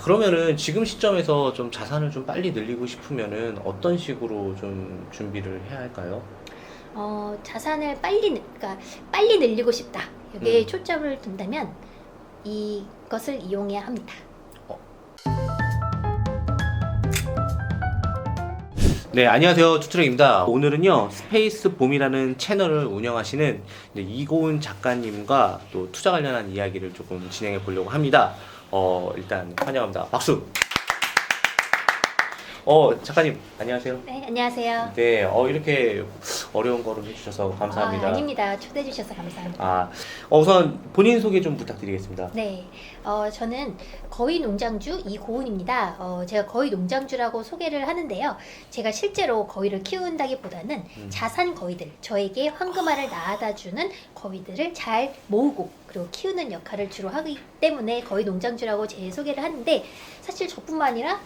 그러면은 지금 시점에서 좀 자산을 좀 빨리 늘리고 싶으면은 어떤 식으로 좀 준비를 해야 할까요? 자산을 그러니까 빨리 늘리고 싶다. 여기에 음. 초점을 둔다면 이것을 이용해야 합니다. 네, 안녕하세요. 투트랙입니다. 오늘은요, 스페이스 봄이라는 채널을 운영하시는 이제 이고은 작가님과 또 투자 관련한 이야기를 조금 진행해 보려고 합니다. 일단 환영합니다. 박수! 작가님, 안녕하세요. 네, 안녕하세요. 네, 이렇게 어려운 거를 해주셔서 감사합니다. 아닙니다. 초대해 주셔서 감사합니다. 우선 본인 소개 좀 부탁드리겠습니다. 네, 저는 거위 농장주 이고은입니다. 제가 거위 농장주라고 소개를 하는데요. 제가 실제로 거위를 키운다기보다는 자산 거위들, 저에게 황금알을 낳아다 주는 거위들을 잘 모으고 그리고 키우는 역할을 주로 하기 때문에 거위 농장주라고 제 소개를 하는데, 사실 저뿐만 아니라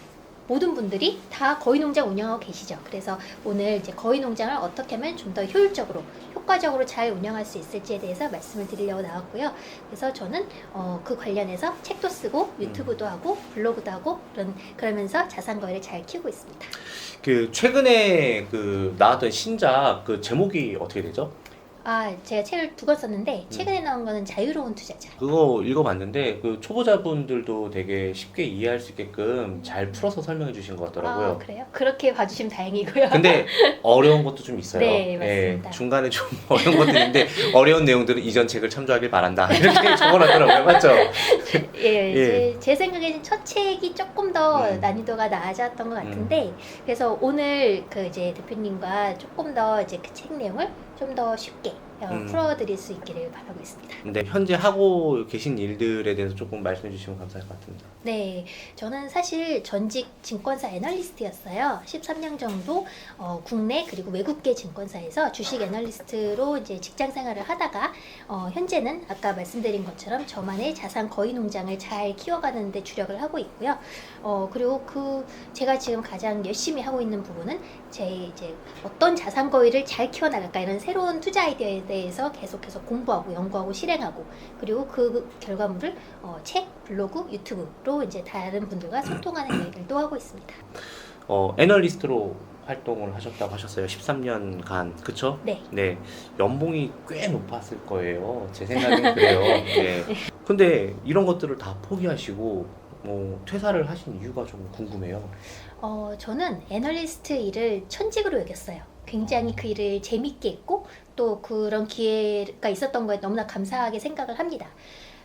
모든 분들이 다 거위 농장 운영하고 계시죠. 그래서 오늘 이제 거위 농장을 어떻게 하면 좀 더 효율적으로, 효과적으로 잘 운영할 수 있을지에 대해서 말씀을 드리려고 나왔고요. 그래서 저는 그 관련해서 책도 쓰고 유튜브도 하고 블로그도 하고 그러면서 자산 거위를 잘 키우고 있습니다. 그 최근에 나왔던 신작 제목이 어떻게 되죠? 제가 책을 2권 썼는데 최근에 나온 거는 자유로운 투자자. 그거 읽어봤는데 초보자분들도 되게 쉽게 이해할 수 있게끔 잘 풀어서 설명해 주신 것 같더라고요. 그래요? 그렇게 봐주시면 다행이고요. 근데 어려운 것도 좀 있어요. 네, 맞습니다. 중간에 좀 어려운 것도 있는데 어려운 내용들은 이전 책을 참조하길 바란다. 이렇게 적어놨더라고요. 맞죠? 예. 제 생각에는 첫 책이 조금 더 난이도가 낮았던 것 같은데, 그래서 오늘 이제 대표님과 조금 더 이제 그 책 내용을 좀 더 쉽게 풀어드릴 수 있기를 바라고 있습니다. 근데 현재 하고 계신 일들에 대해서 조금 말씀해 주시면 감사할 것 같습니다. 네, 저는 사실 전직 증권사 애널리스트였어요. 13년 정도 국내 그리고 외국계 증권사에서 주식 애널리스트로 이제 직장 생활을 하다가 현재는 아까 말씀드린 것처럼 저만의 자산 거위 농장을 잘 키워가는 데 주력을 하고 있고요. 그리고 제가 지금 가장 열심히 하고 있는 부분은 이제 어떤 자산 거위를 잘 키워나갈까, 이런 새로운 투자 아이디어에 대해서 계속해서 공부하고 연구하고 실행하고, 그리고 그 결과물을 책, 블로그, 유튜브로 이제 다른 분들과 소통하는 일들도 하고 있습니다. 애널리스트로 활동을 하셨다고 하셨어요. 13년간. 그쵸? 네. 네. 연봉이 꽤 높았을 거예요. 제 생각엔 그래요. 네. 근데 이런 것들을 다 포기하시고 퇴사를 하신 이유가 좀 궁금해요. 저는 애널리스트 일을 천직으로 여겼어요. 굉장히 그 일을 재밌게 했고 또 그런 기회가 있었던 거에 너무나 감사하게 생각을 합니다.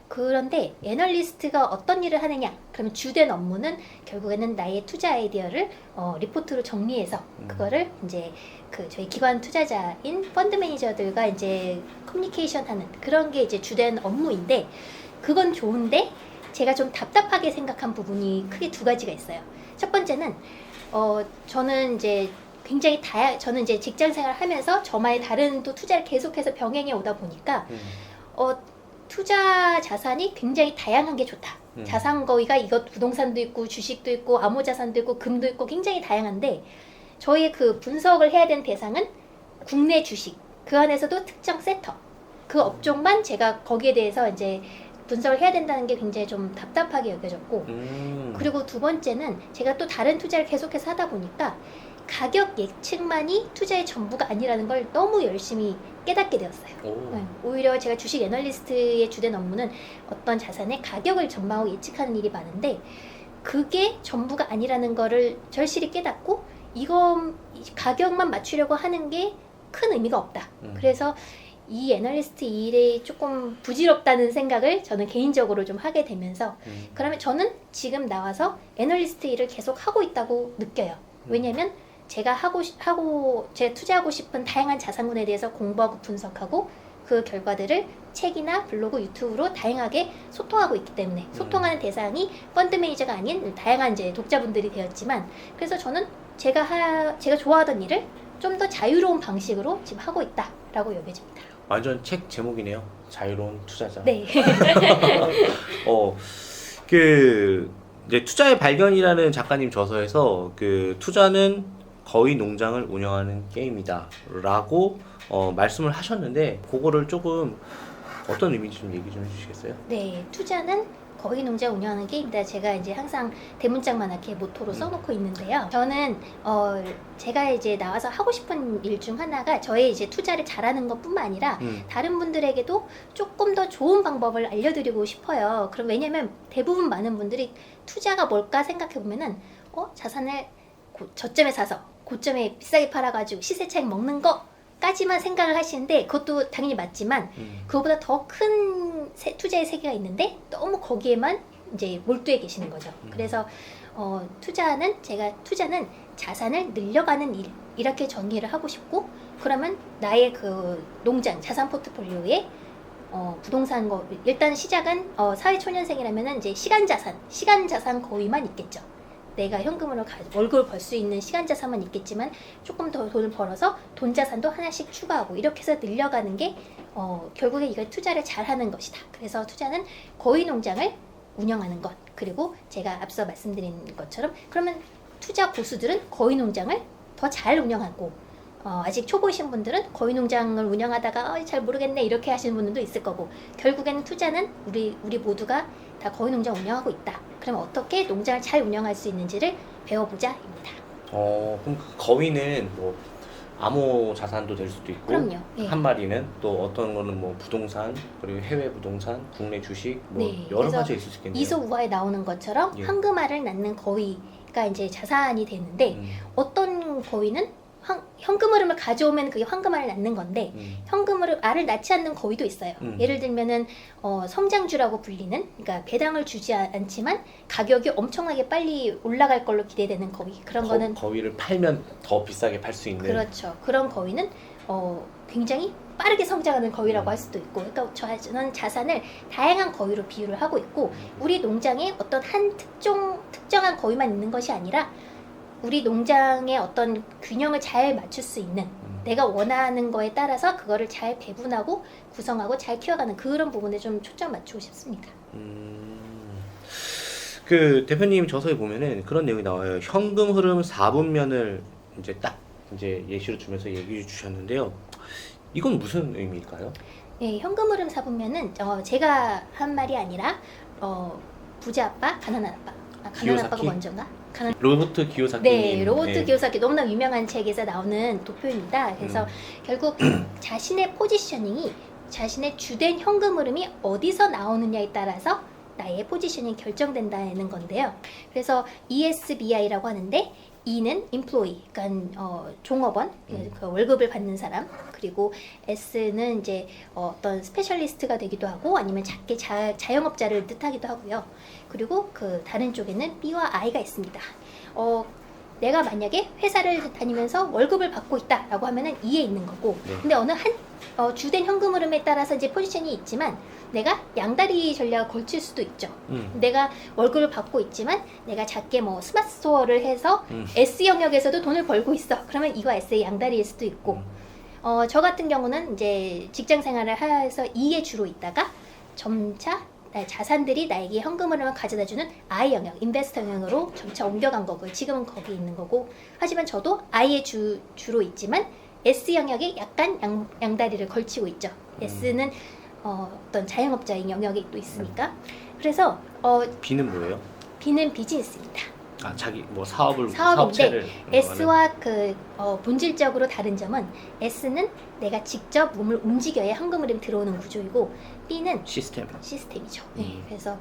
그런데 애널리스트가 어떤 일을 하느냐? 그러면 주된 업무는 결국에는 나의 투자 아이디어를 리포트로 정리해서 그거를 이제 저희 기관 투자자인 펀드 매니저들과 이제 커뮤니케이션 하는 그런 게 이제 주된 업무인데, 그건 좋은데 제가 좀 답답하게 생각한 부분이 크게 2가지가 있어요. 첫 번째는 저는 이제 굉장히 저는 이제 직장 생활을 하면서 저만의 다른 또 투자를 계속해서 병행해 오다 보니까 투자 자산이 굉장히 다양한 게 좋다. 자산 거위가 이것 부동산도 있고 주식도 있고 암호자산도 있고 금도 있고 굉장히 다양한데, 저희의 그 분석을 해야 되는 대상은 국내 주식, 그 안에서도 특정 섹터, 그 업종만 제가 거기에 대해서 이제 분석을 해야 된다는 게 굉장히 좀 답답하게 여겨졌고, 그리고 2번째는 제가 또 다른 투자를 계속해서 하다 보니까 가격 예측만이 투자의 전부가 아니라는 걸 너무 열심히 깨닫게 되었어요. 오히려 제가 주식 애널리스트의 주된 업무는 어떤 자산의 가격을 전망하고 예측하는 일이 많은데, 그게 전부가 아니라는 거를 절실히 깨닫고, 이거 가격만 맞추려고 하는 게 큰 의미가 없다. 그래서 이 애널리스트 일이 조금 부질없다는 생각을 저는 개인적으로 좀 하게 되면서, 그러면 저는 지금 나와서 애널리스트 일을 계속 하고 있다고 느껴요. 왜냐면 제가 제가 투자하고 싶은 다양한 자산군에 대해서 공부하고 분석하고 그 결과들을 책이나 블로그, 유튜브로 다양하게 소통하고 있기 때문에, 소통하는 대상이 펀드 매니저가 아닌 다양한 이제 독자분들이 되었지만, 그래서 저는 제가 좋아하던 일을 좀 더 자유로운 방식으로 지금 하고 있다라고 여겨집니다. 완전 책 제목이네요. 자유로운 투자자. 네. 이제 투자의 발견이라는 작가님 저서에서 투자는 거위 농장을 운영하는 게임이다라고 말씀을 하셨는데, 그거를 조금 어떤 의미인지 좀 얘기 좀 해주시겠어요? 네, 투자는 거위 농장 운영하는 게 제가 이제 항상 대문짝만하게 모토로 써놓고 있는데요. 저는 제가 이제 나와서 하고 싶은 일 중 하나가 저의 이제 투자를 잘하는 것뿐만 아니라 다른 분들에게도 조금 더 좋은 방법을 알려드리고 싶어요. 그럼 왜냐면 대부분 많은 분들이 투자가 뭘까 생각해 보면은 자산을 저점에 사서 고점에 비싸게 팔아가지고 시세 차익 먹는 거까지만 생각을 하시는데 그것도 당연히 맞지만 그거보다 더 큰 투자의 세계가 있는데 너무 거기에만 이제 몰두해 계시는 거죠. 그래서 투자는 자산을 늘려가는 일 이렇게 정의를 하고 싶고 그러면 나의 그 농장 자산 포트폴리오에 부동산 일단 시작은 사회초년생이라면은 이제 시간 자산 거위만 있겠죠. 내가 현금으로 월급을 벌 수 있는 시간 자산만 있겠지만 조금 더 돈을 벌어서 돈 자산도 하나씩 추가하고 이렇게 해서 늘려가는 게 결국에 이걸 투자를 잘하는 것이다. 그래서 투자는 거위 농장을 운영하는 것 그리고 제가 앞서 말씀드린 것처럼 그러면 투자 고수들은 거위 농장을 더 잘 운영하고 아직 초보이신 분들은 거위 농장을 운영하다가 잘 모르겠네 이렇게 하시는 분들도 있을 거고 결국에는 투자는 우리 모두가 다 거위 농장 운영하고 있다. 그러면 어떻게 농장을 잘 운영할 수 있는지를 배워보자입니다. 그럼 그 거위는 뭐 암호 자산도 될 수도 있고 그럼요. 네. 한 마리는 또 어떤 거는 뭐 부동산 그리고 해외 부동산, 국내 주식 뭐 네, 여러 그래서 가지 있을 수 있겠네요. 이솝우화에 나오는 것처럼 예. 황금알을 낳는 거위가 이제 자산이 되는데 어떤 거위는 현금 흐름을 가져오면 그게 황금알을 낳는 건데 알을 낳지 않는 거위도 있어요. 예를 들면은 성장주라고 불리는 그러니까 배당을 주지 않지만 가격이 엄청나게 빨리 올라갈 걸로 기대되는 거위 그런 거는 거위를 팔면 더 비싸게 팔 수 있는 그렇죠. 그런 거위는 굉장히 빠르게 성장하는 거위라고 할 수도 있고 그러니까 저는 자산을 다양한 거위로 비유를 하고 있고 우리 농장에 어떤 한 특정한 거위만 있는 것이 아니라 우리 농장의 어떤 균형을 잘 맞출 수 있는 내가 원하는 거에 따라서 그거를 잘 배분하고 구성하고 잘 키워가는 그런 부분에 좀 초점 맞추고 싶습니다. 그 대표님 저서에 보면은 그런 내용이 나와요. 현금 흐름 4분면을 이제 딱 이제 예시로 주면서 얘기해 주셨는데요. 이건 무슨 의미일까요? 네, 현금 흐름 4분면은 제가 한 말이 아니라 부자 아빠, 가난한 아빠. 가난한 기요사키? 아빠가 먼저인가? 로버트 기요사키. 네, 로버트 기요사키 너무나 유명한 책에서 나오는 도표입니다. 그래서 결국 자신의 포지셔닝이 자신의 주된 현금 흐름이 어디서 나오느냐에 따라서 나의 포지셔닝이 결정된다는 건데요. 그래서 ESBI라고 하는데 E는 employee, 그러니까 종업원, 그 월급을 받는 사람. 그리고 S는 이제 어떤 스페셜리스트가 되기도 하고 아니면 작게 자영업자를 뜻하기도 하고요. 그리고 그 다른 쪽에는 B와 I가 있습니다. 내가 만약에 회사를 다니면서 월급을 받고 있다라고 하면은 E에 있는 거고, 네. 근데 어느 한 주된 현금 흐름에 따라서 이제 포지션이 있지만 내가 양다리 전략을 걸칠 수도 있죠. 내가 월급을 받고 있지만 내가 작게 뭐 스마트 스토어를 해서 S 영역에서도 돈을 벌고 있어. 그러면 이거 S의 양다리일 수도 있고, 저 같은 경우는 이제 직장 생활을 해서 E에 주로 있다가 점차 자산들이 나에게 현금 흐름을 가져다주는 I 영역, 인베스터 영역으로 점차 옮겨간 거고요. 지금은 거기 있는 거고, 하지만 저도 I에 주로 있지만 S 영역에 약간 양다리를 걸치고 있죠. S는 어떤 자영업자의 영역이 또 있으니까. 그래서 B는 뭐예요? B는 비즈니스입니다. 자기 뭐 사업인데 사업체를 S와 그 본질적으로 다른 점은 S는 내가 직접 몸을 움직여야 현금 흐름이 들어오는 구조이고 B는 시스템이죠. 네, 그래서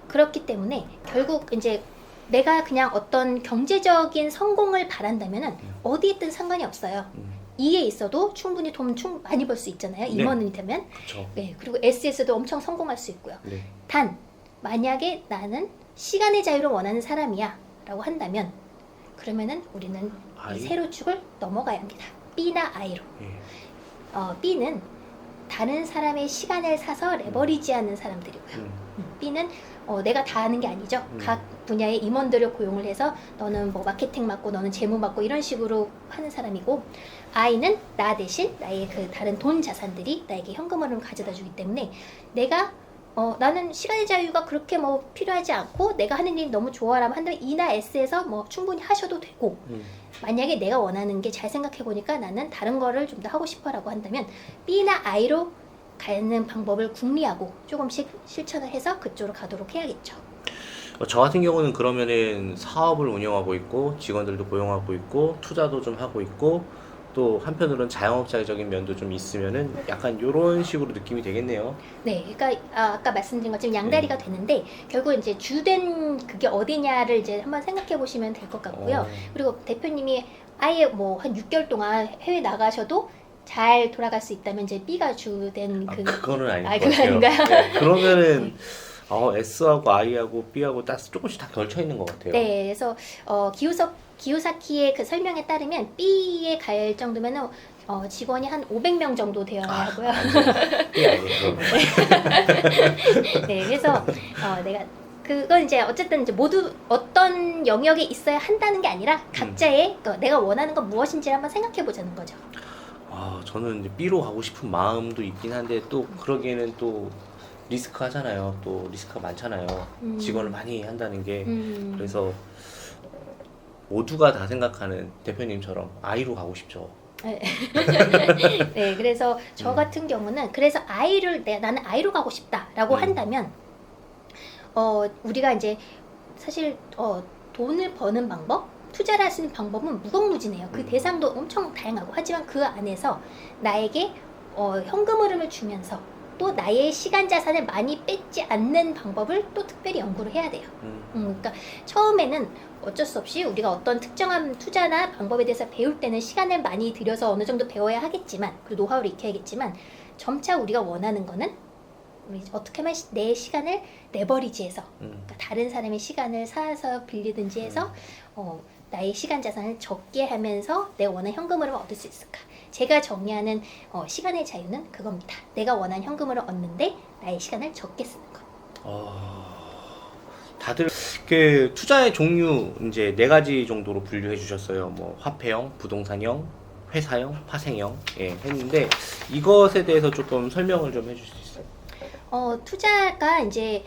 그렇기 때문에 결국 이제 내가 그냥 어떤 경제적인 성공을 바란다면은 어디 있든 상관이 없어요. E에 있어도 충분히 돈 많이 벌 수 있잖아요. 임원이 되면. 그쵸. 네, 그리고 S에서도 엄청 성공할 수 있고요. 네. 단 만약에 나는 시간의 자유를 원하는 사람이야 라고 한다면 그러면은 우리는 이 세로축을 넘어가야 합니다. B나 I로. B는 다른 사람의 시간을 사서 레버리지하는 사람들이고요. B는 내가 다 하는 게 아니죠. 각 분야의 임원들을 고용을 해서 너는 뭐 마케팅 맡고 너는 재무 맡고 이런 식으로 하는 사람이고, I는 나 대신 나의 그 다른 돈 자산들이 나에게 현금 흐름을 가져다 주기 때문에 내가 나는 시간의 자유가 그렇게 뭐 필요하지 않고 내가 하는 일이 너무 좋아라면 한다면 E나 S에서 뭐 충분히 하셔도 되고, 만약에 내가 원하는 게 잘 생각해 보니까 나는 다른 거를 좀 더 하고 싶어라고 한다면 B나 I로 가는 방법을 궁리하고 조금씩 실천을 해서 그쪽으로 가도록 해야겠죠. 저 같은 경우는 그러면은 사업을 운영하고 있고 직원들도 고용하고 있고 투자도 좀 하고 있고 또 한편으로는 자영업자적인 면도 좀 있으면은 약간 요런 식으로 느낌이 되겠네요. 네, 그러니까 아까 말씀드린 것처럼 양다리가 되는데 결국 이제 주된 그게 어디냐를 이제 한번 생각해 보시면 될 것 같고요. 그리고 대표님이 아예 뭐 한 6개월 동안 해외 나가셔도 잘 돌아갈 수 있다면 이제 B가 주된 그거는 아닌 것 그거 같아요. 아닌가요? 네, 그러면은 S하고 I하고 B하고 딱 조금씩 다 걸쳐 있는 것 같아요. 네, 그래서 기요사키의 그 설명에 따르면 B에 갈 정도면은 직원이 한 500명 정도 되어야 하고요. 그게 아니에요. 네, 그래서 내가 그건 이제 어쨌든 이제 모두 어떤 영역에 있어야 한다는 게 아니라 각자의 내가 원하는 건 무엇인지를 한번 생각해 보자는 거죠. 저는 이제 B로 가고 싶은 마음도 있긴 한데 또 그러기에는 또 리스크 하잖아요. 또 리스크가 많잖아요. 직원을 많이 한다는 게. 그래서 모두가 다 생각하는 대표님처럼 I로 가고 싶죠. 네. 네, 그래서 저 같은 경우는 그래서 나는 I로 가고 싶다라고 한다면 우리가 이제 사실 돈을 버는 방법, 투자를 할 수 있는 방법은 무궁무진해요. 그 대상도 엄청 다양하고 하지만 그 안에서 나에게 현금 흐름을 주면서 또 나의 시간 자산을 많이 뺏지 않는 방법을 또 특별히 연구를 해야 돼요. 그러니까 처음에는 어쩔 수 없이 우리가 어떤 특정한 투자나 방법에 대해서 배울 때는 시간을 많이 들여서 어느 정도 배워야 하겠지만 그리고 노하우를 익혀야겠지만 점차 우리가 원하는 거는 우리 어떻게 하면 내 시간을 레버리지해서 그러니까 다른 사람의 시간을 사서 빌리든지 해서 나의 시간 자산을 적게 하면서 내 원하는 현금을 얻을 수 있을까? 제가 정의하는 시간의 자유는 그겁니다. 내가 원하는 현금을 얻는데 나의 시간을 적게 쓰는 것. 다들 그 투자의 종류 이제 4가지 정도로 분류해 주셨어요. 뭐 화폐형, 부동산형, 회사형, 파생형 했는데 이것에 대해서 조금 설명을 좀 해줄 수 있어요? 투자가 이제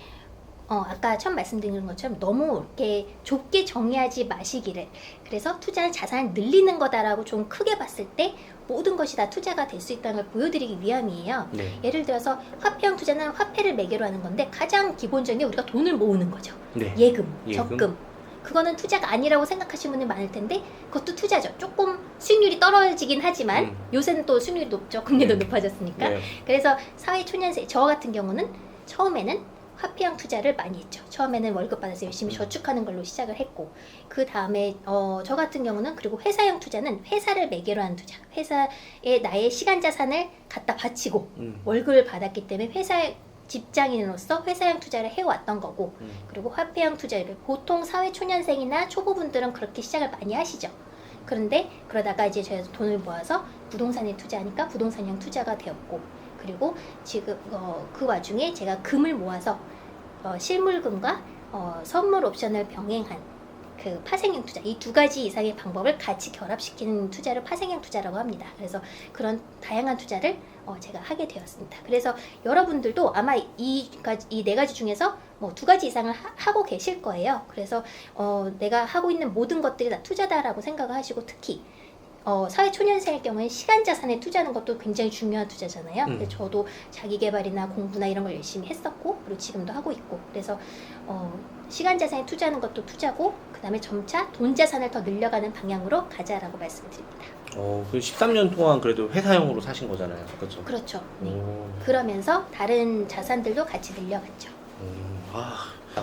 아까 처음 말씀드린 것처럼 너무 이렇게 좁게 정의하지 마시기를. 그래서 투자는 자산을 늘리는 거다라고 좀 크게 봤을 때 모든 것이 다 투자가 될 수 있다는 걸 보여드리기 위함이에요. 네. 예를 들어서 화폐형 투자는 화폐를 매개로 하는 건데 가장 기본적인 게 우리가 돈을 모으는 거죠. 네. 예금, 적금. 그거는 투자가 아니라고 생각하시는 분이 많을 텐데 그것도 투자죠. 조금 수익률이 떨어지긴 하지만 요새는 또 수익률이 높죠. 금리도 높아졌으니까. 네. 그래서 사회초년생 저 같은 경우는 처음에는 화폐형 투자를 많이 했죠. 처음에는 월급 받아서 열심히 저축하는 걸로 시작을 했고 그 다음에 저 같은 경우는 그리고 회사형 투자는 회사를 매개로 하는 투자. 회사에 나의 시간 자산을 갖다 바치고 월급을 받았기 때문에 회사에 직장인으로서 회사형 투자를 해왔던 거고 그리고 화폐형 투자를 보통 사회초년생이나 초보분들은 그렇게 시작을 많이 하시죠. 그런데 그러다가 이제 제가 돈을 모아서 부동산에 투자하니까 부동산형 투자가 되었고 그리고 지금 그 와중에 제가 금을 모아서 실물금과 선물 옵션을 병행한 그 파생형 투자 이 2가지 이상의 방법을 같이 결합시키는 투자를 파생형 투자라고 합니다. 그래서 그런 다양한 투자를 제가 하게 되었습니다. 그래서 여러분들도 아마 이 4가지 중에서 뭐 2가지 이상을 하고 계실 거예요. 그래서 내가 하고 있는 모든 것들이 다 투자다라고 생각을 하시고 특히 사회초년생일 경우에 시간 자산에 투자하는 것도 굉장히 중요한 투자잖아요. 근데 저도 자기계발이나 공부나 이런 걸 열심히 했었고 그리고 지금도 하고 있고 그래서 시간 자산에 투자하는 것도 투자고 그 다음에 점차 돈 자산을 더 늘려가는 방향으로 가자라고 말씀드립니다. 그 13년 동안 그래도 회사형으로 사신 거잖아요. 그렇죠? 그렇죠. 네. 그러면서 다른 자산들도 같이 늘려갔죠.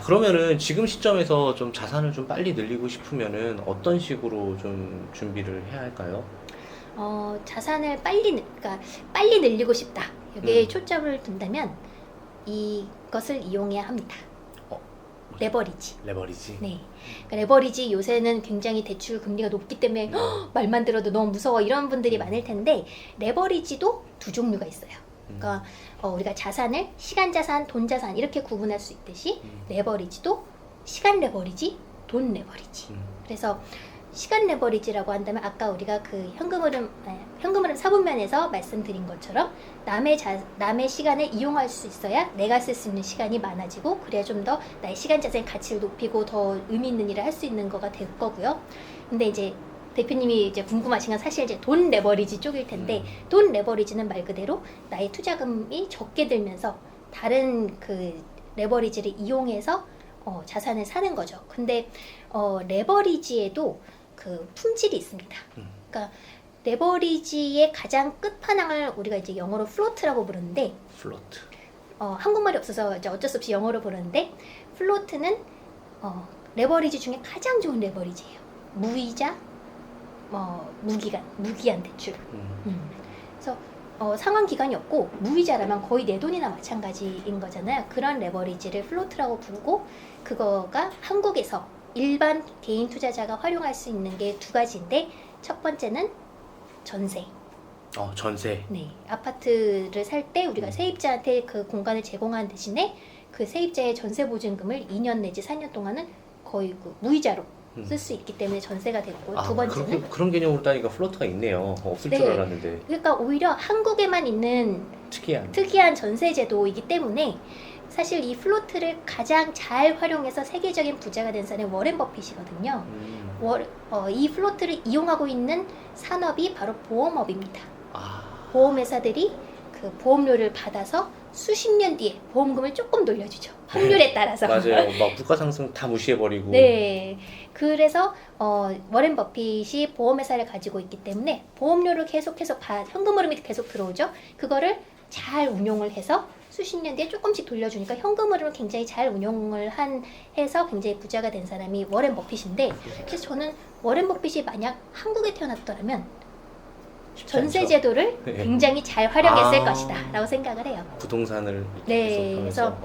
그러면은 지금 시점에서 좀 자산을 좀 빨리 늘리고 싶으면은 어떤 식으로 좀 준비를 해야 할까요? 자산을 그러니까 빨리 늘리고 싶다. 여기에 초점을 둔다면 이것을 이용해야 합니다. 레버리지. 네. 그러니까 레버리지 요새는 굉장히 대출 금리가 높기 때문에 말만 들어도 너무 무서워 이런 분들이 많을 텐데 레버리지도 2종류가 있어요. 그러니까 우리가 자산을 시간 자산, 돈 자산 이렇게 구분할 수 있듯이 레버리지도 시간 레버리지, 돈 레버리지. 그래서 시간 레버리지라고 한다면 아까 우리가 그 현금 흐름 사분면에서 말씀드린 것처럼 남의 시간을 이용할 수 있어야 내가 쓸 수 있는 시간이 많아지고 그래야 좀 더 나의 시간 자산의 가치를 높이고 더 의미 있는 일을 할 수 있는 거가 될 거고요. 근데 이제 대표님이 이제 궁금하신 건 사실 이제 돈 레버리지 쪽일 텐데 돈 레버리지는 말 그대로 나의 투자금이 적게 들면서 다른 그 레버리지를 이용해서 자산을 사는 거죠. 근데 레버리지에도 그 품질이 있습니다. 그러니까 레버리지의 가장 끝판왕을 우리가 이제 영어로 플로트라고 부르는데 플로트. 한국말이 없어서 이제 어쩔 수 없이 영어로 부르는데 플로트는 레버리지 중에 가장 좋은 레버리지예요. 무이자, 무기한 대출. 그래서 상환 기간이 없고 무이자라면 거의 내 돈이나 마찬가지인 거잖아요. 그런 레버리지를 플로트라고 부르고 그거가 한국에서 일반 개인 투자자가 활용할 수 있는 게 두 가지인데 첫 번째는 전세. 전세. 네, 아파트를 살 때 우리가 세입자한테 그 공간을 제공하는 대신에 그 세입자의 전세 보증금을 2년 내지 4년 동안은 거의 그 무이자로 쓸 수 있기 때문에 전세가 됐고 두 번째는 그런 개념으로 따니까 플로트가 있네요. 없을 줄 알았는데. 그러니까 오히려 한국에만 있는 특이한 전세 제도이기 때문에 사실 이 플로트를 가장 잘 활용해서 세계적인 부자가 된 사람이 워렌 버핏이거든요. 이 플로트를 이용하고 있는 산업이 바로 보험업입니다. 보험회사들이 그 보험료를 받아서 수십 년 뒤에 보험금을 조금 돌려주죠. 확률에 따라서. 맞아요. 막 물가 상승 다 무시해버리고. 네. 그래서 워렌 버핏이 보험회사를 가지고 있기 때문에 보험료를 계속해서 현금 흐름이 계속 들어오죠. 그거를 잘 운용을 해서 수십 년 뒤에 조금씩 돌려주니까 현금 흐름을 굉장히 잘 운용을 해서 굉장히 부자가 된 사람이 워렌 버핏인데 그래서 저는 워렌 버핏이 만약 한국에 태어났더라면 전세 제도를 굉장히 잘 활용했을 것이다 라고 생각을 해요. 부동산을 그래서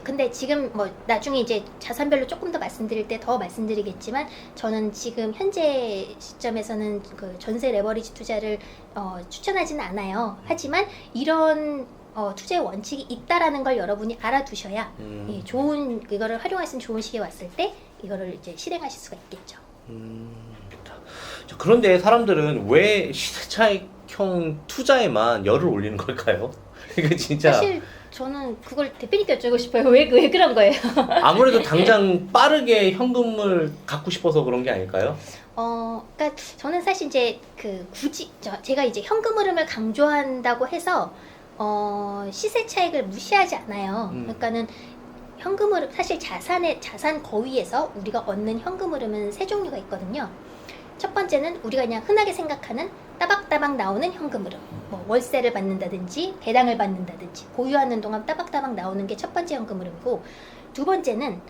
근데 지금 나중에 이제 자산별로 조금 더 말씀드릴 때 더 말씀드리겠지만 저는 지금 현재 시점에서는 그 전세 레버리지 투자를 추천하지는 않아요. 하지만 이런 투자의 원칙이 있다라는 걸 여러분이 알아두셔야 좋은 이거를 활용할 수 있는 좋은 시기에 왔을 때 이거를 이제 실행하실 수가 있겠죠. 자, 그런데 사람들은 왜 시세차익형 투자에만 열을 올리는 걸까요? 이거 진짜 사실 저는 그걸 대표님께 여쭤보고 싶어요. 왜 그런 거예요? 아무래도 당장 빠르게 현금을 갖고 싶어서 그런 게 아닐까요? 그러니까 저는 사실 이제 제가 이제 현금 흐름을 강조한다고 해서 시세 차익을 무시하지 않아요. 그러니까는 현금 흐름 사실 자산 거위에서 우리가 얻는 현금 흐름은 세 종류가 있거든요. 첫 번째는 우리가 그냥 흔하게 생각하는 따박따박 나오는 현금 흐름. 월세를 받는다든지 배당을 받는다든지 보유하는 동안 따박따박 나오는 게 첫 번째 현금 흐름이고 두 번째는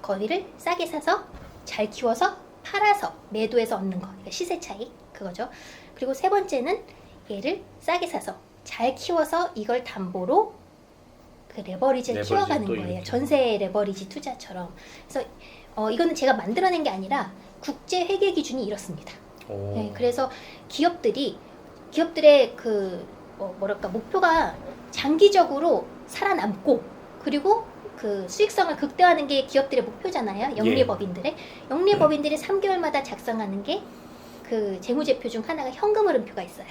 거위를 싸게 사서 잘 키워서 팔아서 매도해서 얻는 거. 그러니까 시세 차익 그거죠. 그리고 세 번째는 얘를 싸게 사서 잘 키워서 이걸 담보로 그 레버리지를 키워가는 거예요. 전세 레버리지 투자처럼. 그래서 이거는 제가 만들어낸 게 아니라 국제 회계 기준이 이렇습니다. 네, 그래서 기업들의 목표가 장기적으로 살아남고 그리고 그 수익성을 극대화하는 게 기업들의 목표잖아요. 영리법인들의 3개월마다 작성하는 게 그 재무제표 중 하나가 현금 흐름표가 있어요.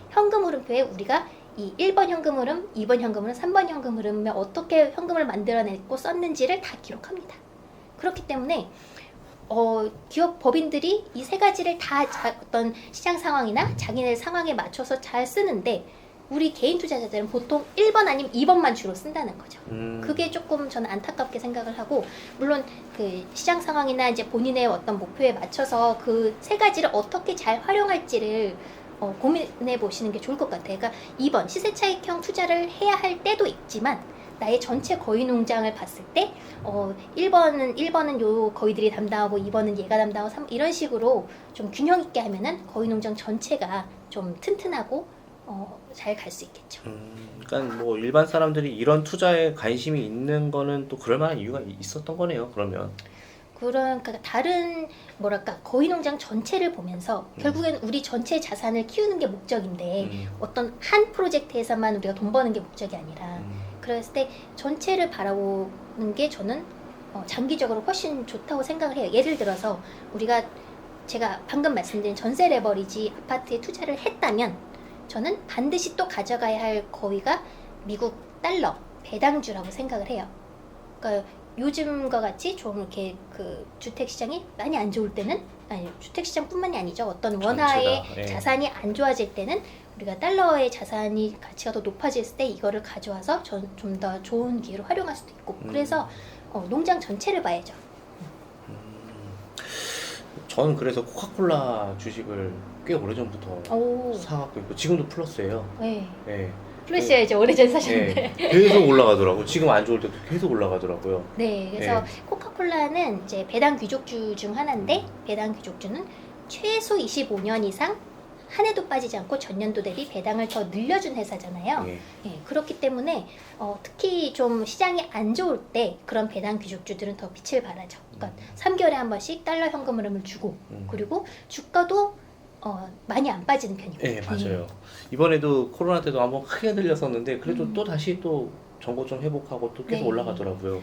현금 흐름표에 우리가 이 1번 현금 흐름, 2번 현금 흐름, 3번 현금 흐름에 어떻게 현금을 만들어냈고 썼는지를 다 기록합니다. 그렇기 때문에 기업 법인들이 이 세 가지를 다 어떤 시장 상황이나 자기네 상황에 맞춰서 잘 쓰는데 우리 개인 투자자들은 보통 1번 아니면 2번만 주로 쓴다는 거죠. 그게 조금 저는 안타깝게 생각을 하고 물론 그 시장 상황이나 이제 본인의 어떤 목표에 맞춰서 그 세 가지를 어떻게 잘 활용할지를 고민해 보시는 게 좋을 것 같아요. 그러니까 2번 시세 차익형 투자를 해야 할 때도 있지만 나의 전체 거위 농장을 봤을 때 1번은 요 거위들이 담당하고 2번은 얘가 담당하고 이런 식으로 좀 균형 있게 하면은 거위 농장 전체가 좀 튼튼하고 잘 갈 수 있겠죠. 그러니까 뭐 일반 사람들이 이런 투자에 관심이 있는 거는 또 그럴 만한 이유가 있었던 거네요. 그러면. 그러니까 다른 거위 농장 전체를 보면서 결국엔 우리 전체 자산을 키우는 게 목적인데 어떤 한 프로젝트에서만 우리가 돈 버는 게 목적이 아니라 그랬을 때 전체를 바라보는 게 저는 장기적으로 훨씬 좋다고 생각을 해요. 예를 들어서 제가 방금 말씀드린 전세 레버리지 아파트에 투자를 했다면 저는 반드시 또 가져가야 할 거위가 미국 달러 배당주라고 생각을 해요. 그러니까 요즘과 같이 좀 이렇게 그 주택 시장이 많이 안 좋을 때는 아니 주택 시장뿐만이 아니죠. 어떤 원화의 전체가, 예. 자산이 안 좋아질 때는 우리가 달러의 자산이 가치가 더 높아졌을 때 이거를 가져와서 좀 더 좋은 기회로 활용할 수도 있고 그래서 농장 전체를 봐야죠. 저는 그래서 코카콜라 주식을 꽤 오래전부터 오, 사갖고 있고 지금도 플러스예요. 네. 예. 플러스야 이제 오래전 사셨는데. 예. 계속 올라가더라고. 지금 안 좋을 때도 계속 올라가더라고요. 네, 그래서 코카콜라는 이제 배당 귀족주 중 하나인데 배당 귀족주는 최소 25년 이상 한 해도 빠지지 않고 전년도 대비 배당을 더 늘려준 회사잖아요. 예. 예, 그렇기 때문에 특히 좀 시장이 안 좋을 때 그런 배당 귀족주들은 더 빛을 발하죠. 그러니까 3개월에 한 번씩 달러 현금 흐름을 주고 그리고 주가도 많이 안 빠지는 편이고. 예, 맞아요. 이번에도 코로나 때도 한번 크게 들렸었는데 그래도 또 다시 또 정고점 회복하고 또 계속 네. 올라가더라고요.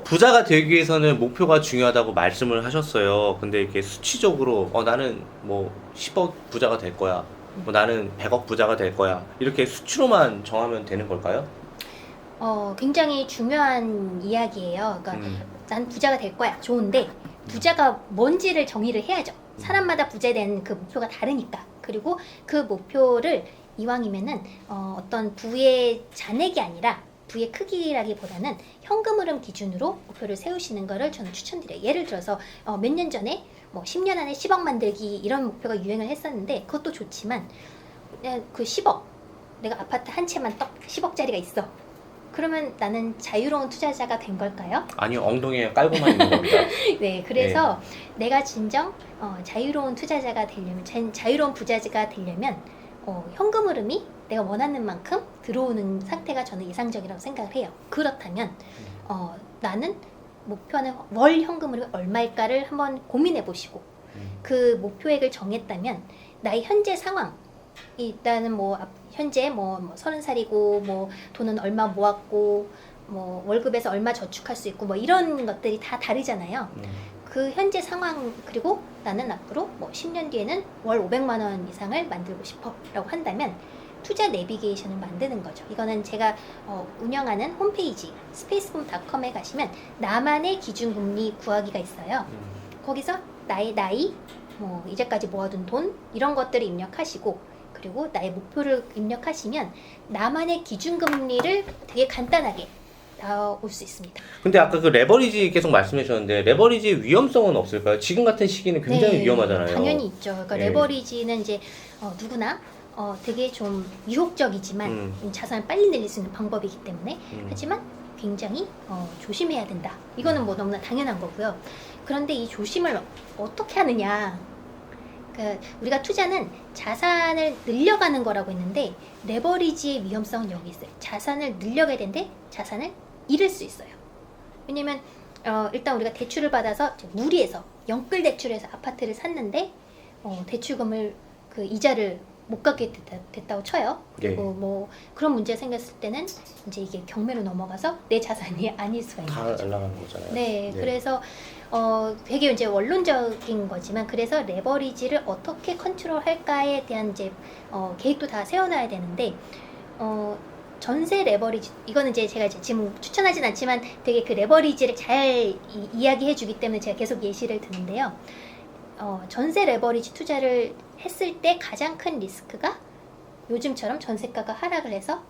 부자가 되기 위해서는 목표가 중요하다고 말씀을 하셨어요. 근데 이렇게 수치적으로 나는 뭐 10억 부자가 될 거야. 뭐 나는 100억 부자가 될 거야. 이렇게 수치로만 정하면 되는 걸까요? 굉장히 중요한 이야기예요. 그러니까 난 부자가 될 거야. 좋은데 부자가 뭔지를 정의를 해야죠. 사람마다 부자에 대한 그 목표가 다르니까. 그리고 그 목표를 이왕이면은 어떤 부의 잔액이 아니라 부의 크기라기보다는 현금 흐름 기준으로 목표를 세우시는 거를 저는 추천드려요. 예를 들어서 몇 년 전에 뭐 10년 안에 10억 만들기 이런 목표가 유행을 했었는데 그것도 좋지만 그냥 그 10억 내가 아파트 한 채만 딱 10억짜리가 있어. 그러면 나는 자유로운 투자자가 된 걸까요? 아니요, 엉덩이에 깔고만 있는 겁니다. 네, 그래서 내가 진정 자유로운 투자자가 되려면, 자유로운 부자가 되려면 현금 흐름이 내가 원하는 만큼 들어오는 상태가 저는 이상적이라고 생각을 해요. 그렇다면 나는 목표는 월 현금 흐름이 얼마일까를 한번 고민해 보시고 그 목표액을 정했다면 나의 현재 상황 일단은 뭐 현재 뭐 30살이고 뭐 돈은 얼마 모았고 뭐 월급에서 얼마 저축할 수 있고 뭐 이런 것들이 다 다르잖아요. 그 현재 상황 그리고 나는 앞으로 뭐 10년 뒤에는 월 500만 원 이상을 만들고 싶어라고 한다면 투자 내비게이션을 만드는 거죠. 이거는 제가 운영하는 홈페이지 스페이스봄닷컴에 가시면 나만의 기준금리 구하기가 있어요. 거기서 나의 나이, 뭐 이제까지 모아둔 돈 이런 것들을 입력하시고 그리고 나의 목표를 입력하시면 나만의 기준금리를 되게 간단하게 나올 수 있습니다. 근데 아까 그 레버리지 계속 말씀해 주셨는데 레버리지 위험성은 없을까요? 지금 같은 시기는 굉장히 네, 위험하잖아요. 당연히 있죠. 그러니까 네. 레버리지는 이제 누구나 되게 좀 유혹적이지만 자산을 빨리 늘릴 수 있는 방법이기 때문에 하지만 굉장히 조심해야 된다. 이거는 뭐 너무나 당연한 거고요. 그런데 이 조심을 어떻게 하느냐? 그러니까 우리가 투자는 자산을 늘려가는 거라고 했는데 레버리지의 위험성은 여기 있어요. 자산을 늘려가야 되는데 자산을 잃을 수 있어요. 왜냐면 일단 우리가 대출을 받아서 무리해서 영끌 대출해서 아파트를 샀는데 대출금을 그 이자를 못 갚게 됐다고 쳐요. 그리고 뭐 그런 문제가 생겼을 때는 이제 이게 경매로 넘어가서 내 자산이 아닐 수가 있는 다 거죠. 날라가는 거잖아요. 네, 그래서 되게 이제 원론적인 거지만 그래서 레버리지를 어떻게 컨트롤할까에 대한 이제 계획도 다 세워놔야 되는데 전세 레버리지 이거는 이제 제가 이제 지금 추천하진 않지만 되게 그 레버리지를 잘 이야기해주기 때문에 제가 계속 예시를 드는데요. 전세 레버리지 투자를 했을 때 가장 큰 리스크가 요즘처럼 전세가가 하락을 해서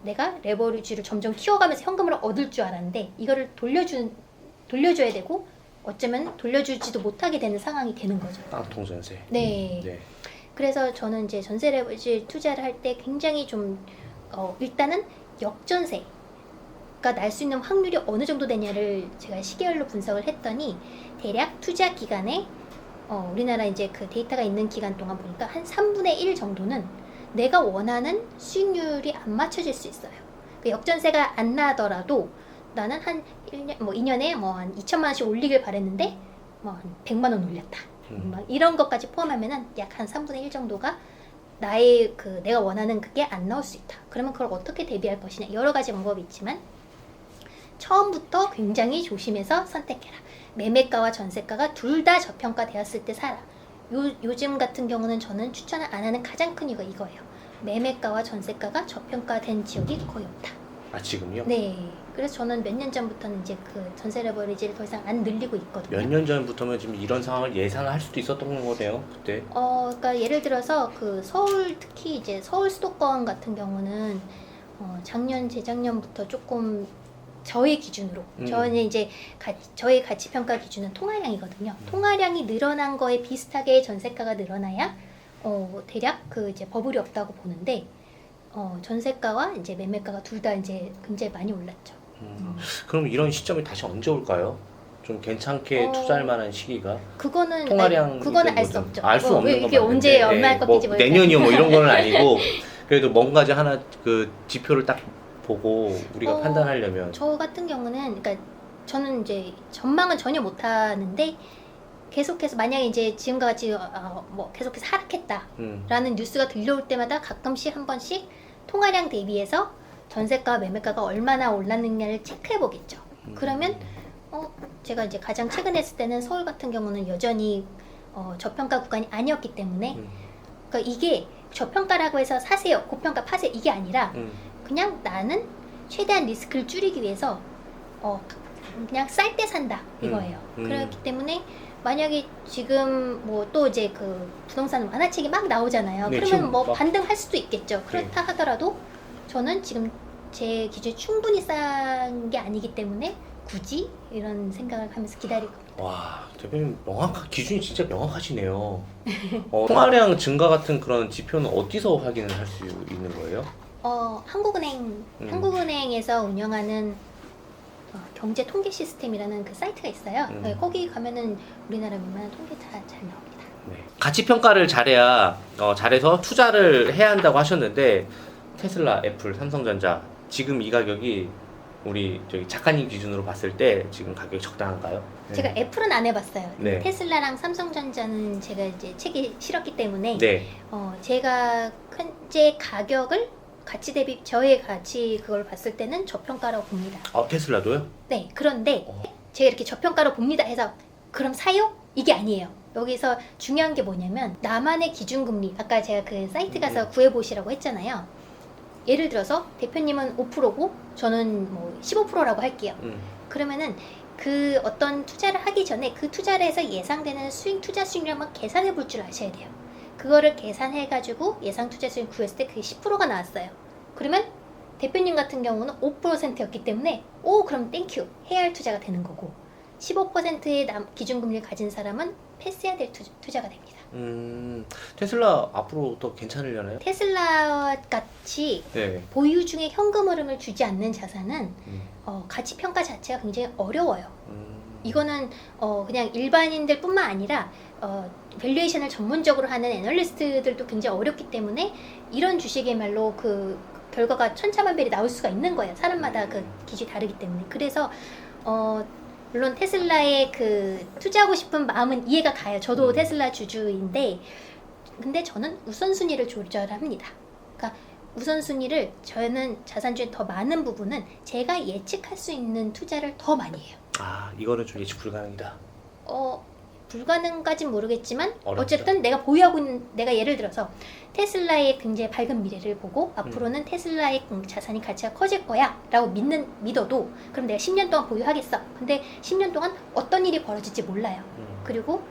내가 레버리지를 점점 키워가면서 현금을 얻을 줄 알았는데 이거를 돌려줘야 되고 어쩌면 돌려주지도 못하게 되는 상황이 되는 거죠. 깡통 전세. 네. 네. 그래서 저는 이제 전세 레버리지 투자를 할 때 굉장히 좀 일단은 역전세가 날 수 있는 확률이 어느 정도 되냐를 제가 시계열로 분석을 했더니 대략 투자 기간에 우리나라 이제 그 데이터가 있는 기간 동안 보니까 한 3분의 1 정도는 내가 원하는 수익률이 안 맞춰질 수 있어요. 그 역전세가 안 나더라도 나는 한 1년, 뭐 2년에 뭐 한 2천만 원씩 올리길 바랬는데 뭐 한 100만 원 올렸다. 막 이런 것까지 포함하면은 약 한 3분의 1 정도가 나의 그 내가 원하는 그게 안 나올 수 있다. 그러면 그걸 어떻게 대비할 것이냐. 여러 가지 방법이 있지만 처음부터 굉장히 조심해서 선택해라. 매매가와 전세가가 둘 다 저평가되었을 때 사라. 요즘 같은 경우는 저는 추천을 안 하는 가장 큰 이유가 이거예요. 매매가와 전세가가 저평가된 지역이 거의 없다. 아 지금요? 네. 그래서 저는 몇 년 전부터는 이제 그 전세 레버리지를 더 이상 안 늘리고 있거든요. 몇 년 전부터면 지금 이런 상황을 예상할 수도 있었던 거네요, 그때. 그러니까 예를 들어서 그 서울 특히 이제 서울 수도권 같은 경우는 작년 재작년부터 조금 저의 기준으로 저는 이제 저의 가치 평가 기준은 통화량이거든요. 통화량이 늘어난 거에 비슷하게 전세가가 늘어나야 대략 그 이제 버블이 없다고 보는데 전세가와 이제 매매가가 둘 다 이제 굉장히 많이 올랐죠. 그럼 이런 시점이 다시 언제 올까요? 좀 괜찮게 투자할 만한 시기가? 그거는 통화량 그거는 알 수 없죠. 알 수 없는 건 이게 언제 얼마에 꺾일지 뭐 모르겠어요. 내년이요 뭐 이런 거는 아니고 그래도 뭔가지 하나 그 지표를 딱 보고 우리가 판단하려면 저 같은 경우는 그러니까 저는 이제 전망은 전혀 못 하는데 계속해서 만약에 이제 지금과 같이 뭐 계속해서 하락했다라는 뉴스가 들려올 때마다 가끔씩 한 번씩 통화량 대비해서 전세가 매매가가 얼마나 올랐느냐를 체크해 보겠죠. 그러면 제가 이제 가장 최근에 했을 때는 서울 같은 경우는 여전히 저평가 구간이 아니었기 때문에 그러니까 이게 저평가라고 해서 사세요, 고평가 파세요 이게 아니라 그냥 나는 최대한 리스크를 줄이기 위해서 그냥 쌀 때 산다 이거예요. 그렇기 때문에 만약에 지금 뭐 또 이제 그 부동산 완화책이 막 나오잖아요. 네, 그러면 뭐 막... 반등할 수도 있겠죠. 그렇다 하더라도 저는 지금 제 기준이 충분히 싼 게 아니기 때문에 굳이 이런 생각을 하면서 기다리고. 와, 대표님 기준이 진짜 명확하시네요. 통화량 증가 같은 그런 지표는 어디서 확인을 할 수 있는 거예요? 한국은행에서 운영하는 경제 통계 시스템이라는 그 사이트가 있어요. 거기 가면은 우리나라 웬만한 통계 다 잘 나옵니다. 네. 가치 평가를 잘해야 잘해서 투자를 해야 한다고 하셨는데 테슬라, 애플, 삼성전자 지금 이 가격이 우리 저기 작가님 기준으로 봤을 때 지금 가격이 적당한가요? 제가 애플은 안 해봤어요. 네. 테슬라랑 삼성전자는 제가 이제 책이 실었기 때문에 네. 제가 현재 가격을 가치 대비 저의 가치 그걸 봤을 때는 저평가라고 봅니다. 테슬라도요? 네. 그런데 제가 이렇게 저평가로 봅니다 해서 그럼 사요? 이게 아니에요. 여기서 중요한 게 뭐냐면 나만의 기준금리 아까 제가 그 사이트 가서 구해보시라고 했잖아요. 예를 들어서 대표님은 5%고 저는 뭐 15%라고 할게요. 그러면은 그 어떤 투자를 하기 전에 그 투자를 해서 예상되는 투자 수익률을 한번 계산해 볼 줄 아셔야 돼요. 그거를 계산해가지고 예상 투자 수익 구했을 때 그게 10%가 나왔어요. 그러면 대표님 같은 경우는 5%였기 때문에 그럼 땡큐 해야 할 투자가 되는 거고 15%의 기준금리를 가진 사람은 패스해야 될 투자가 됩니다. 테슬라 앞으로 더 괜찮으려나요? 테슬라 같이 네. 보유 중에 현금 흐름을 주지 않는 자산은 가치 평가 자체가 굉장히 어려워요. 이거는 그냥 일반인들뿐만 아니라 밸류에이션을 전문적으로 하는 애널리스트들도 굉장히 어렵기 때문에 이런 주식이야말로 그 결과가 천차만별이 나올 수가 있는 거예요. 사람마다 그 기준이 다르기 때문에. 그래서 물론 테슬라에 그 투자하고 싶은 마음은 이해가 가요. 저도 테슬라 주주인데 근데 저는 우선순위를 조절합니다. 그러니까 우선순위를 저는 자산 중에 더 많은 부분은 제가 예측할 수 있는 투자를 더 많이 해요. 이거는 좀 예측 불가능이다. 불가능까진 모르겠지만 어렵죠. 어쨌든 내가 보유하고 있는 내가 예를 들어서 테슬라의 굉장히 밝은 미래를 보고 앞으로는 테슬라의 자산이 가치가 커질 거야 라고 믿어도 그럼 내가 10년 동안 보유하겠어. 근데 10년 동안 어떤 일이 벌어질지 몰라요. 그리고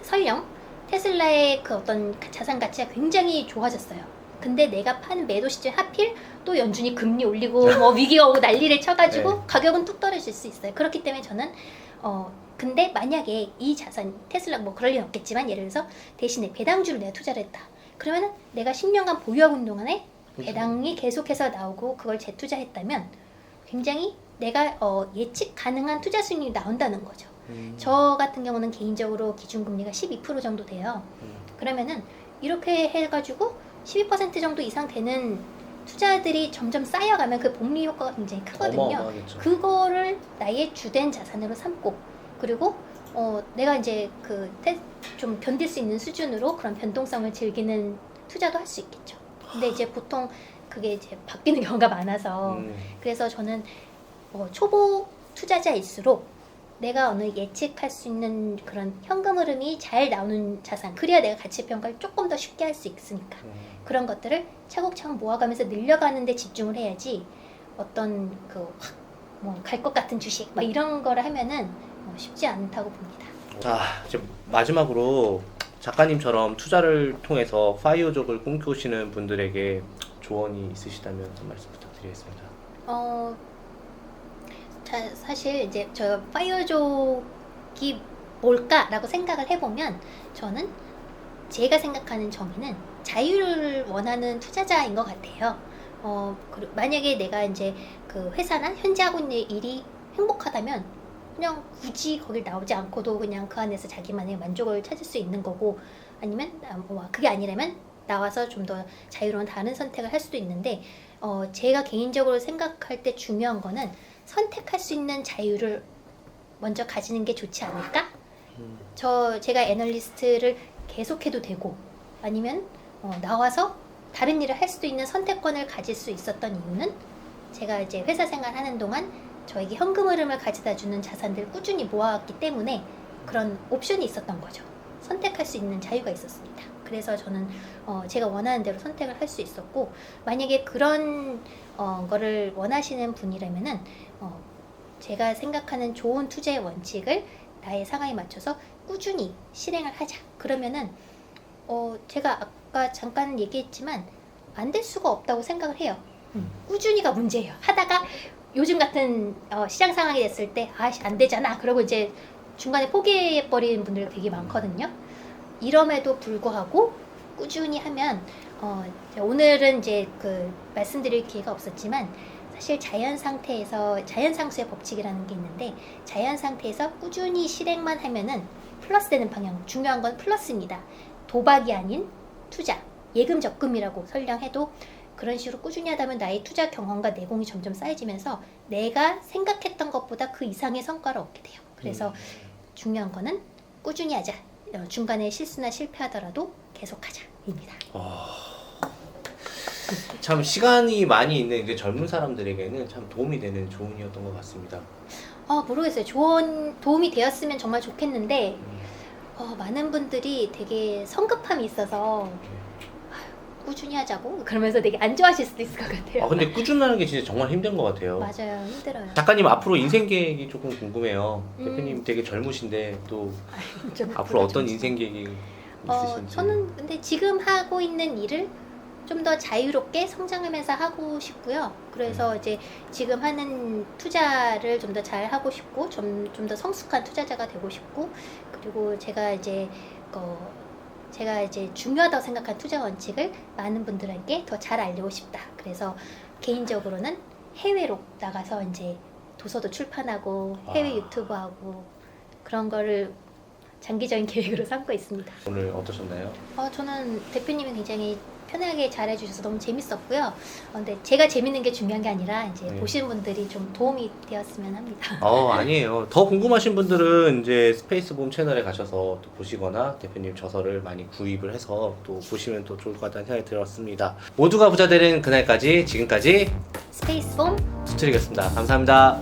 설령 테슬라의 그 어떤 자산 가치가 굉장히 좋아졌어요. 근데 내가 파는 매도 시점 하필 또 연준이 금리 올리고 뭐 위기가 오고 난리를 쳐가지고 네. 가격은 뚝 떨어질 수 있어요. 그렇기 때문에 저는 근데 만약에 이 자산 테슬라 뭐 그럴 리는 없겠지만 예를 들어서 대신에 배당주를 내가 투자를 했다. 그러면은 내가 10년간 보유하고 있는 동안에 배당이 계속해서 나오고 그걸 재투자했다면 굉장히 내가 예측 가능한 투자 수익률이 나온다는 거죠. 저 같은 경우는 개인적으로 기준금리가 12% 정도 돼요. 그러면은 이렇게 해가지고 12% 정도 이상 되는 투자들이 점점 쌓여가면 그 복리 효과가 굉장히 크거든요. 어마어마하겠죠. 그거를 나의 주된 자산으로 삼고 그리고 내가 이제 좀 견딜 수 있는 수준으로 그런 변동성을 즐기는 투자도 할 수 있겠죠. 근데 이제 보통 그게 이제 바뀌는 경우가 많아서 그래서 저는 초보 투자자일수록 내가 어느 예측할 수 있는 그런 현금 흐름이 잘 나오는 자산 그래야 내가 가치 평가를 조금 더 쉽게 할 수 있으니까 그런 것들을 차곡차곡 모아가면서 늘려가는 데 집중을 해야지 어떤 뭐 갈 것 같은 주식 막 이런 거를 하면은 쉽지 않다고 봅니다. 자, 이제 마지막으로 작가님처럼 투자를 통해서 파이어족을 꿈꾸시는 분들에게 조언이 있으시다면 한 말씀 부탁드리겠습니다. 사실 이제 저 파이어족이 뭘까라고 생각을 해보면 저는 제가 생각하는 정의는 자유를 원하는 투자자인 것 같아요. 만약에 내가 이제 그 회사나 현재 하고 있는 일이 행복하다면 그냥 굳이 거길 나오지 않고도 그냥 그 안에서 자기만의 만족을 찾을 수 있는 거고, 아니면 그게 아니라면 나와서 좀 더 자유로운 다른 선택을 할 수도 있는데, 제가 개인적으로 생각할 때 중요한 거는 선택할 수 있는 자유를 먼저 가지는 게 좋지 않을까? 제가 애널리스트를 계속해도 되고, 아니면 나와서 다른 일을 할 수도 있는 선택권을 가질 수 있었던 이유는 제가 이제 회사 생활하는 동안 저에게 현금 흐름을 가져다 주는 자산들을 꾸준히 모아왔기 때문에 그런 옵션이 있었던 거죠. 선택할 수 있는 자유가 있었습니다. 그래서 저는 제가 원하는 대로 선택을 할 수 있었고, 만약에 그런 거를 원하시는 분이라면은 제가 생각하는 좋은 투자의 원칙을 나의 상황에 맞춰서 꾸준히 실행을 하자. 그러면은 제가 아까 잠깐 얘기했지만 안 될 수가 없다고 생각을 해요. 꾸준히가 문제예요. 하다가 요즘 같은 시장 상황이 됐을 때 안 되잖아. 그러고 이제 중간에 포기해버리는 분들 되게 많거든요. 이럼에도 불구하고 꾸준히 하면 오늘은 이제 말씀드릴 기회가 없었지만, 사실 자연 상수의 법칙이라는 게 있는데, 자연 상태에서 꾸준히 실행만 하면은 플러스 되는 방향, 중요한 건 플러스입니다. 도박이 아닌 투자, 예금 적금이라고 설명해도 그런 식으로 꾸준히 하다 보면 나의 투자 경험과 내공이 점점 쌓여지면서 내가 생각했던 것보다 그 이상의 성과를 얻게 돼요. 그래서 중요한 거는 꾸준히 하자. 중간에 실수나 실패하더라도 계속하자입니다. 참 시간이 많이 있는 이제 젊은 사람들에게는 참 도움이 되는 조언이었던 것 같습니다. 모르겠어요. 도움이 되었으면 정말 좋겠는데 많은 분들이 되게 성급함이 있어서 꾸준히 하자고 그러면서 되게 안 좋아하실 수도 있을 것 같아요. 근데 꾸준하는 게 진짜 정말 힘든 것 같아요. 맞아요. 힘들어요. 작가님 앞으로 인생 계획이 조금 궁금해요. 대표님 되게 젊으신데 또 앞으로 어떤 인생 계획이 있으신지. 저는 근데 지금 하고 있는 일을 좀 더 자유롭게 성장하면서 하고 싶고요. 그래서 이제 지금 하는 투자를 좀 더 잘 하고 싶고, 좀 더 성숙한 투자자가 되고 싶고, 그리고 제가 이제 중요하다고 생각한 투자 원칙을 많은 분들에게 더 잘 알리고 싶다. 그래서 개인적으로는 해외로 나가서 이제 도서도 출판하고 해외 유튜브하고 그런 거를 장기적인 계획으로 삼고 있습니다. 오늘 어떠셨나요? 저는 대표님이 굉장히 편하게 잘해주셔서 너무 재밌었고요. 근데 제가 재밌는 게 중요한 게 아니라 이제 보시는 분들이 좀 도움이 되었으면 합니다. 아니에요. 더 궁금하신 분들은 이제 스페이스봄 채널에 가셔서 또 보시거나 대표님 저서를 많이 구입을 해서 또 보시면 또 좋을 것 같다는 생각이 들었습니다. 모두가 부자 되는 그날까지, 지금까지 스페이스봄 투트릭이었습니다. 감사합니다.